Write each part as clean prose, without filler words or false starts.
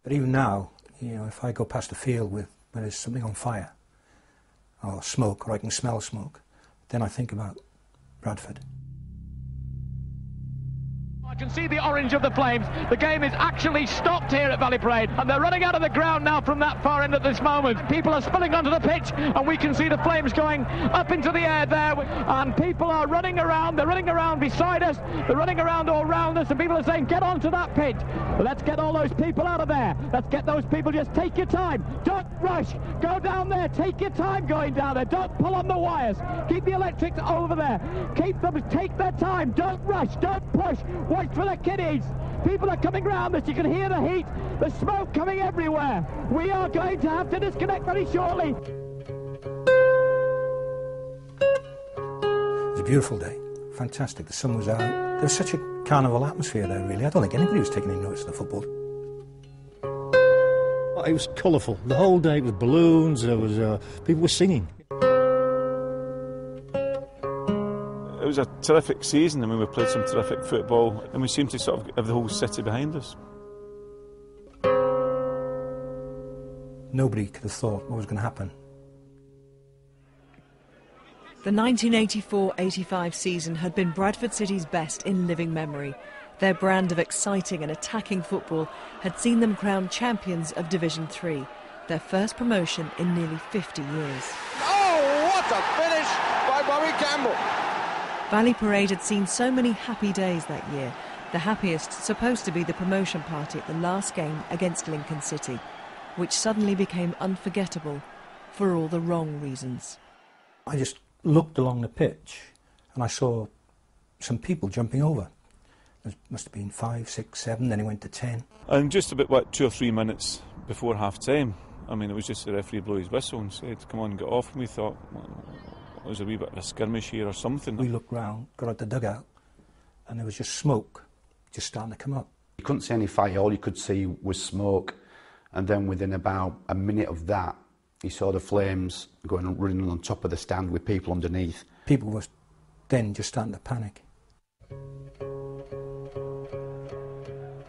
But even now, you know, if I go past a field where there's something on fire, or smoke, or I can smell smoke, then I think about Bradford. I can see the orange of the flames. The game is actually stopped here at Valley Parade, and they're running out of the ground now from that far end at this moment. People are spilling onto the pitch, and we can see the flames going up into the air there, and people are running around. They're running around beside us, they're running around all around us, and people are saying, get onto that pitch. Let's get all those people out of there. Let's get those people. Just take your time. Don't rush. Go down there. Take your time going down there. Don't pull on the wires. Keep the electrics over there. Keep them. Take their time. Don't rush. Don't push. Watch for the kiddies. People are coming round us. You can hear the heat. The smoke coming everywhere. We are going to have to disconnect very shortly. It was a beautiful day. Fantastic. The sun was out. There was such a carnival atmosphere there, really. I don't think anybody was taking any notice of the football. It was colourful. The whole day it was balloons, there was people were singing. It was a terrific season. I mean, we played some terrific football, and we seemed to sort of have the whole city behind us. Nobody could have thought what was going to happen. The 1984-85 season had been Bradford City's best in living memory. Their brand of exciting and attacking football had seen them crowned champions of Division 3, their first promotion in nearly 50 years. Oh, what a finish by Bobby Campbell! Valley Parade had seen so many happy days that year, the happiest supposed to be the promotion party at the last game against Lincoln City, which suddenly became unforgettable for all the wrong reasons. I just looked along the pitch and I saw some people jumping over. There must have been 5, 6, 7, then it went to 10. And just about 2 or 3 minutes before half-time, I mean, it was just the referee blew his whistle and said, come on, get off. And we thought, well, it was a wee bit of a skirmish here or something. We looked round, got out the dugout, and there was just smoke just starting to come up. You couldn't see any fire, all you could see was smoke. And then within about a minute of that, you saw the flames going running on top of the stand with people underneath. People were then just starting to panic.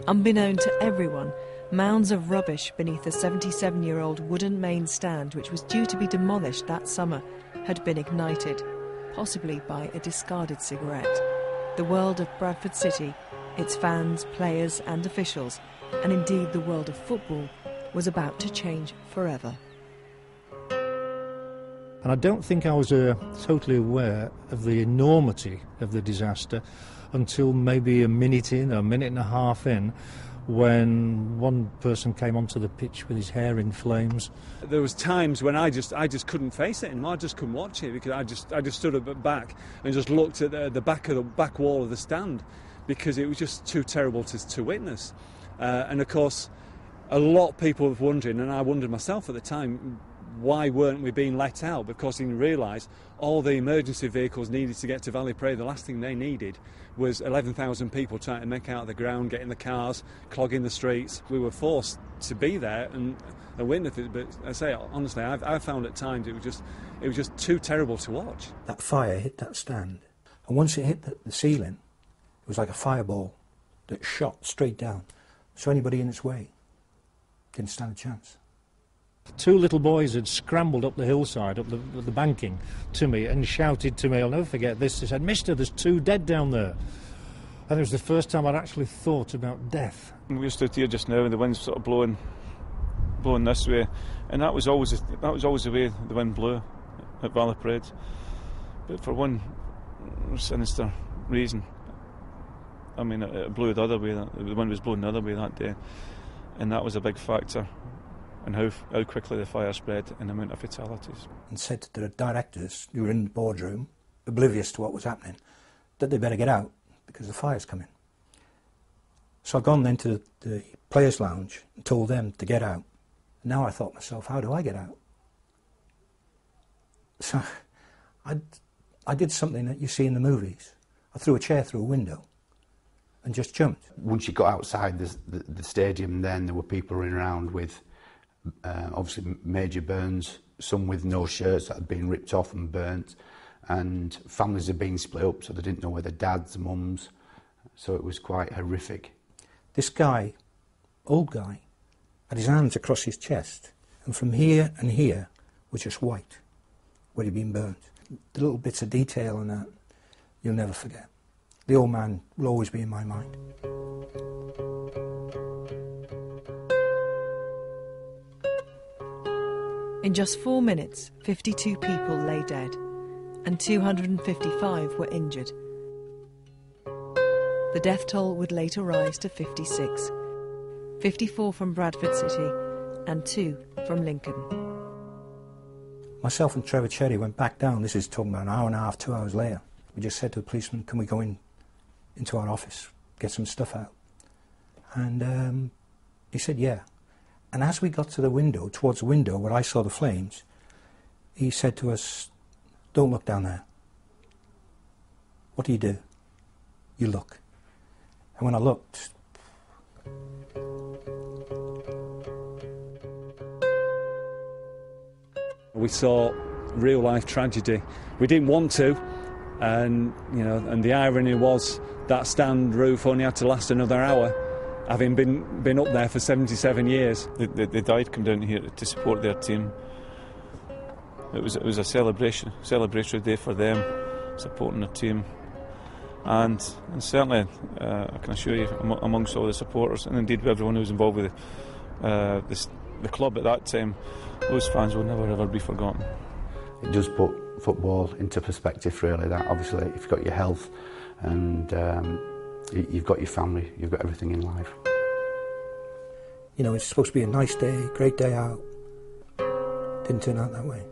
Unbeknown to everyone, mounds of rubbish beneath the 77-year-old wooden main stand, which was due to be demolished that summer, had been ignited, possibly by a discarded cigarette. The world of Bradford City, its fans, players and officials, and indeed the world of football, was about to change forever. And I don't think I was totally aware of the enormity of the disaster until maybe a minute in, a minute and a half in, when one person came onto the pitch with his hair in flames. There was times when I just couldn't face it anymore. I just couldn't watch it because I just stood up back and just looked at the back wall of the stand because it was just too terrible to witness. And of course, a lot of people were wondering, and I wondered myself at the time, why weren't we being let out? Because you realise all the emergency vehicles needed to get to Valley Parade. The last thing they needed was 11,000 people trying to make out of the ground, get in the cars, clogging the streets. We were forced to be there and witness it. But I say honestly, I found at times it was just too terrible to watch. That fire hit that stand, and once it hit the ceiling, it was like a fireball that shot straight down. So anybody in its way didn't stand a chance. 2 little boys had scrambled up the hillside, up the banking, to me and shouted to me, I'll never forget this, they said, "Mister, there's 2 dead down there." And it was the first time I'd actually thought about death. We stood here just now and the wind's sort of blowing this way, and that was always the way the wind blew at Valley Parade. But for one sinister reason, I mean, it blew the other way, the wind was blowing the other way that day, and that was a big factor in how quickly the fire spread and the amount of fatalities. And said to the directors who were in the boardroom, oblivious to what was happening, that they better get out because the fire's coming. So I'd gone then to the players' lounge and told them to get out. And now I thought to myself, how do I get out? So I did something that you see in the movies. I threw a chair through a window and just jumped. Once you got outside the stadium, then there were people running around with obviously major burns, some with no shirts that had been ripped off and burnt, and families had been split up, so they didn't know whether dads, mums, so it was quite horrific. This guy, old guy, had his hands across his chest, and from here and here was just white, where he'd been burnt. The little bits of detail and that, you'll never forget. The old man will always be in my mind. In just 4 minutes, 52 people lay dead, and 255 were injured. The death toll would later rise to 56, 54 from Bradford City and 2 from Lincoln. Myself and Trevor Cherry went back down. This is talking about an hour and a half, 2 hours later. We just said to the policeman, can we go into our office, get some stuff out? And he said, yeah. And as we got to the window, towards the window where I saw the flames, he said to us, don't look down there. What do? You look. And when I looked, we saw real life tragedy. We didn't want to, and and the irony was that stand roof only had to last another hour, having been up there for 77 years. They died come down here to support their team. It was a celebratory day for them, supporting their team. And certainly, I can assure you, amongst all the supporters, and indeed everyone who was involved with the club at that time, those fans will never ever be forgotten. It does put football into perspective, really, that obviously if you've got your health and you've got your family, you've got everything in life. It's supposed to be a nice day, great day out. Didn't turn out that way.